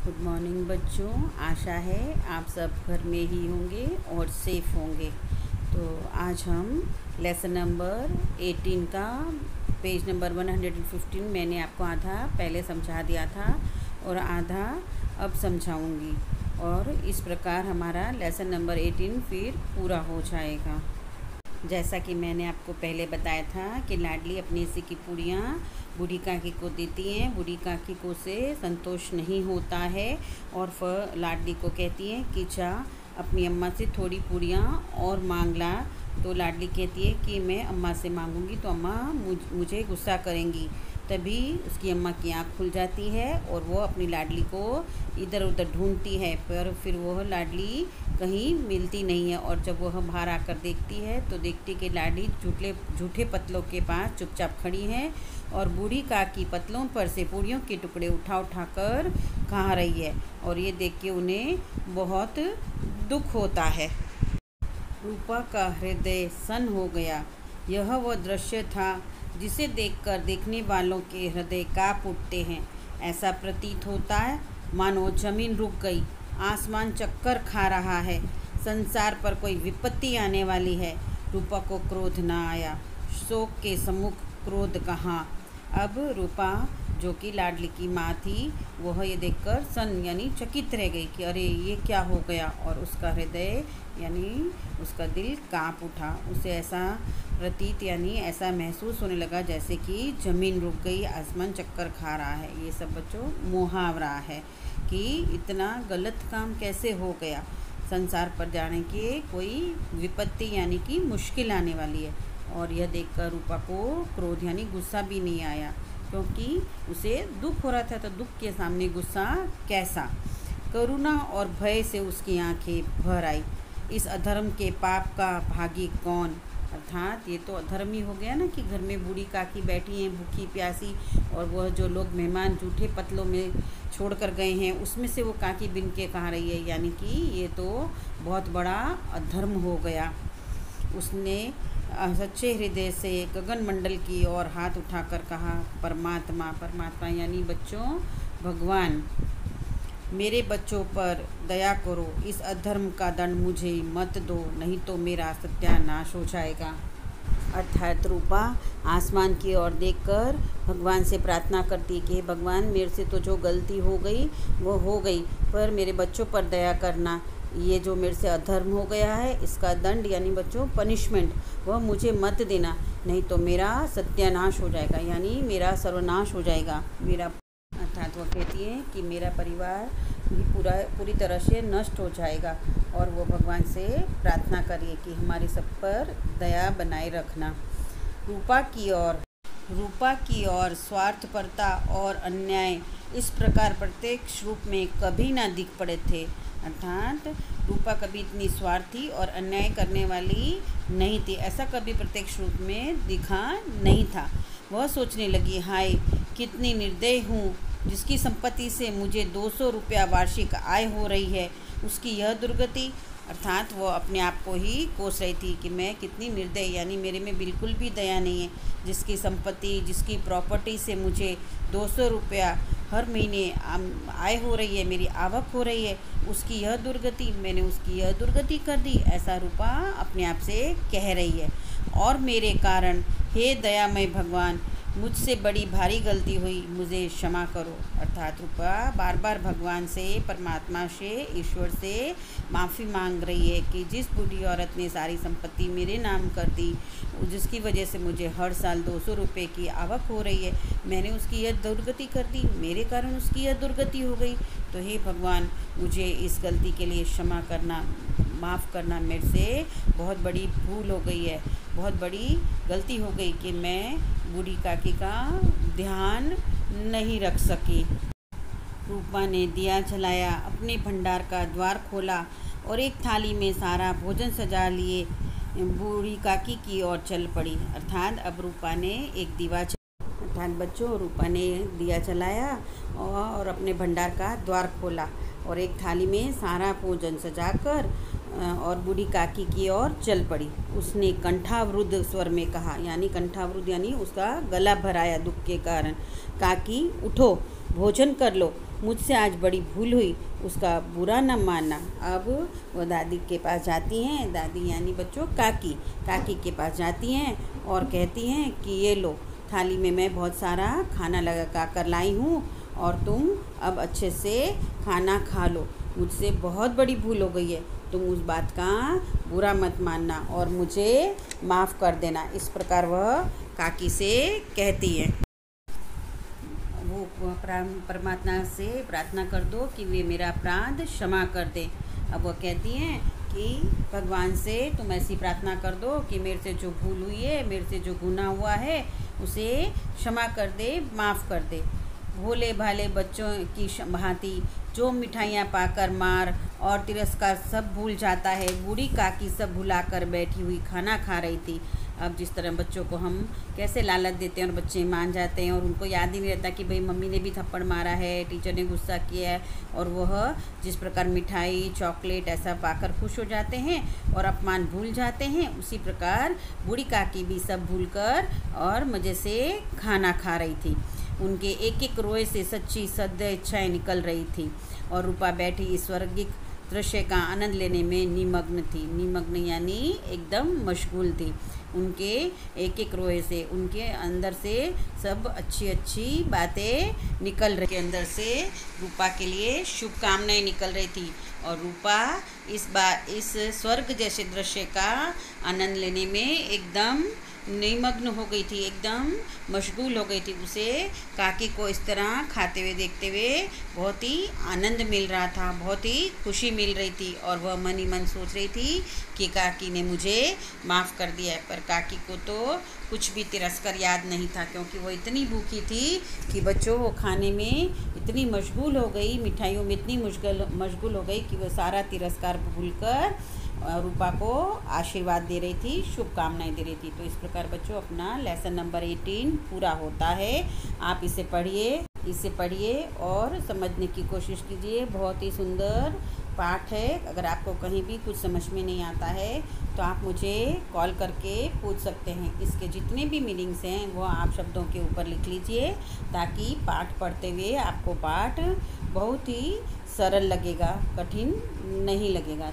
Good morning बच्चों। आशा है आप सब घर में ही होंगे और सेफ होंगे। तो आज हम लेसन नंबर 18 का पेज नंबर 115 मैंने आपको आधा पहले समझा दिया था और आधा अब समझाऊंगी, और इस प्रकार हमारा लेसन नंबर 18 फिर पूरा हो जाएगा। जैसा कि मैंने आपको पहले बताया था कि लाडली अपनी हिस्से की पूड़ियाँ बूढ़ी काकी को देती हैं। बूढ़ी काकी को से संतोष नहीं होता है और फिर लाडली को कहती है कि जा अपनी अम्मा से थोड़ी पूड़ियाँ और मांग ला। तो लाडली कहती है कि मैं अम्मा से मांगूंगी तो अम्मा मुझे गुस्सा करेंगी। तभी उसकी अम्मा की आँख खुल जाती है और वो अपनी लाडली को इधर उधर ढूंढती है, पर फिर वह लाडली कहीं मिलती नहीं है। और जब वह बाहर आकर देखती है तो देखती कि लाडली झूठे पतलों के पास चुपचाप खड़ी है और बूढ़ी काकी पतलों पर से पूड़ियों के टुकड़े उठा उठा कर खा रही है। और ये देख के उन्हें बहुत दुख होता है। रूपा का हृदय सन हो गया। यह वह दृश्य था जिसे देखकर देखने वालों के हृदय काँप उठते हैं। ऐसा प्रतीत होता है मानो जमीन रुक गई, आसमान चक्कर खा रहा है, संसार पर कोई विपत्ति आने वाली है। रूपा को क्रोध न आया, शोक के सम्मुख क्रोध कहाँ। अब रूपा जो कि लाडली की माँ थी, वह ये देखकर सन यानी चकित रह गई कि अरे ये क्या हो गया। और उसका हृदय यानी उसका दिल काँप उठा। उसे ऐसा प्रतीत यानी ऐसा महसूस होने लगा जैसे कि ज़मीन रुक गई, आसमान चक्कर खा रहा है। ये सब बच्चों मुहावरा है कि इतना गलत काम कैसे हो गया, संसार पर जाने की कोई विपत्ति यानी कि मुश्किल आने वाली है। और यह देखकर रूपा को क्रोध यानी गुस्सा भी नहीं आया, क्योंकि उसे दुख हो रहा था। तो दुख के सामने गुस्सा कैसा। करुणा और भय से उसकी आंखें भर आई। इस अधर्म के पाप का भागी कौन। अर्थात ये तो अधर्म ही हो गया ना कि घर में बूढ़ी काकी बैठी हैं भूखी प्यासी, और वह जो लोग मेहमान जूठे पतलों में छोड़ कर गए हैं उसमें से वो काकी बिन के खा रही है, यानी कि ये तो बहुत बड़ा अधर्म हो गया। उसने सच्चे हृदय से गगन मंडल की ओर हाथ उठाकर कहा, परमात्मा। परमात्मा यानी बच्चों भगवान, मेरे बच्चों पर दया करो, इस अधर्म का दंड मुझे मत दो, नहीं तो मेरा सत्यानाश हो जाएगा। अर्थात रूपा आसमान की ओर देखकर भगवान से प्रार्थना करती कि भगवान, मेरे से तो जो गलती हो गई वो हो गई, पर मेरे बच्चों पर दया करना। ये जो मेरे से अधर्म हो गया है इसका दंड यानी बच्चों पनिशमेंट वह मुझे मत देना, नहीं तो मेरा सत्यानाश हो जाएगा, यानी मेरा सर्वनाश हो जाएगा। मेरा अर्थात वह कहती है कि मेरा परिवार भी पूरी तरह से नष्ट हो जाएगा। और वो भगवान से प्रार्थना करिए कि हमारी सब पर दया बनाए रखना। रूपा की ओर स्वार्थपरता और अन्याय इस प्रकार प्रत्यक्ष रूप में कभी ना दिख पड़े थे। अर्थात रूपा कभी इतनी स्वार्थी और अन्याय करने वाली नहीं थी, ऐसा कभी प्रत्यक्ष रूप में दिखा नहीं था। वह सोचने लगी, हाय कितनी निर्दयी हूँ, जिसकी संपत्ति से मुझे 200 रुपया वार्षिक आय हो रही है, उसकी यह दुर्गति। अर्थात वो अपने आप को ही कोस रही थी कि मैं कितनी निर्दयी, यानी मेरे में बिल्कुल भी दया नहीं है। जिसकी संपत्ति, जिसकी प्रॉपर्टी से मुझे 200 रुपया हर महीने आय हो रही है, मेरी आवक हो रही है, उसकी यह दुर्गति, मैंने उसकी यह दुर्गति कर दी, ऐसा रूपा अपने आप से कह रही है। और मेरे कारण हे दयामय भगवान, मुझसे बड़ी भारी गलती हुई, मुझे क्षमा करो। अर्थात रूपा बार बार भगवान से, परमात्मा से, ईश्वर से माफ़ी मांग रही है कि जिस बूढ़ी औरत ने सारी संपत्ति मेरे नाम कर दी, जिसकी वजह से मुझे हर साल 200 रुपये की आवक हो रही है, मैंने उसकी यह दुर्गति कर दी, मेरे कारण उसकी यह दुर्गति हो गई। तो हे भगवान, मुझे इस गलती के लिए क्षमा करना, माफ़ करना। मेरे से बहुत बड़ी भूल हो गई है, बहुत बड़ी गलती हो गई कि मैं बूढ़ी काकी का ध्यान नहीं रख सकी। रूपा ने दिया जलाया, अपने भंडार का द्वार खोला और एक थाली में सारा भोजन सजा लिए बूढ़ी काकी की ओर चल पड़ी। अर्थात अब रूपा ने एक अर्थात बच्चों रूपा ने दिया जलाया और अपने भंडार का द्वार खोला और एक थाली में सारा भोजन सजाकर और बूढ़ी काकी की ओर चल पड़ी। उसने कंठावरुद्ध स्वर में कहा, यानी कंठावरुद्ध यानी उसका गला भराया दुख के कारण, काकी उठो, भोजन कर लो, मुझसे आज बड़ी भूल हुई, उसका बुरा न मानना। अब वो दादी के पास जाती हैं, दादी यानी बच्चों काकी के पास जाती हैं और कहती हैं कि ये लो, थाली में मैं बहुत सारा खाना लगा कर लाई हूँ और तुम अब अच्छे से खाना खा लो। मुझसे बहुत बड़ी भूल हो गई है, तुम उस बात का बुरा मत मानना और मुझे माफ़ कर देना। इस प्रकार वह काकी से कहती है। वो परमात्मा से प्रार्थना कर दो कि वे मेरा अपराध क्षमा कर दे। अब वह कहती हैं कि भगवान से तुम ऐसी प्रार्थना कर दो कि मेरे से जो भूल हुई है, मेरे से जो गुनाह हुआ है, उसे क्षमा कर दे, माफ़ कर दे। भोले भाले बच्चों की भांति जो मिठाइयाँ पाकर मार और तिरस्कार सब भूल जाता है, बूढ़ी काकी सब भुलाकर बैठी हुई खाना खा रही थी। अब जिस तरह बच्चों को हम कैसे लालच देते हैं और बच्चे मान जाते हैं और उनको याद ही नहीं रहता कि भाई मम्मी ने भी थप्पड़ मारा है, टीचर ने गुस्सा किया है, और वह जिस प्रकार मिठाई चॉकलेट ऐसा पाकर खुश हो जाते हैं और अपमान भूल जाते हैं, उसी प्रकार बूढ़ी काकी भी सब भूलकर और मज़े से खाना खा रही थी। उनके एक एक रोए से सच्ची सद्य इच्छाएँ निकल रही थी और रूपा बैठी इस स्वर्गिक दृश्य का आनंद लेने में निमग्न थी। निमग्न यानी एकदम मशगूल थी। उनके एक एक रोए से, उनके अंदर से सब अच्छी अच्छी बातें निकल रही, अंदर से रूपा के लिए शुभकामनाएं निकल रही थी और रूपा इस स्वर्ग जैसे दृश्य का आनंद लेने में एकदम निमग्न हो गई थी, एकदम मशगूल हो गई थी। उसे काकी को इस तरह खाते हुए देखते हुए बहुत ही आनंद मिल रहा था, बहुत ही खुशी मिल रही थी और वह मन ही मन सोच रही थी कि काकी ने मुझे माफ़ कर दिया है। पर काकी को तो कुछ भी तिरस्कार याद नहीं था, क्योंकि वो इतनी भूखी थी कि बच्चों वो खाने में इतनी मशगूल हो गई, मिठाइयों में इतनी मशगूल हो गई कि वह सारा तिरस्कार भूलकर रूपा को आशीर्वाद दे रही थी, शुभकामनाएं दे रही थी। तो इस प्रकार बच्चों अपना लेसन नंबर 18 पूरा होता है। आप इसे पढ़िए और समझने की कोशिश कीजिए। बहुत ही सुंदर पाठ है। अगर आपको कहीं भी कुछ समझ में नहीं आता है तो आप मुझे कॉल करके पूछ सकते हैं। इसके जितने भी मीनिंग्स हैं वो आप शब्दों के ऊपर लिख लीजिए, ताकि पाठ पढ़ते हुए आपको पाठ बहुत ही सरल लगेगा, कठिन नहीं लगेगा।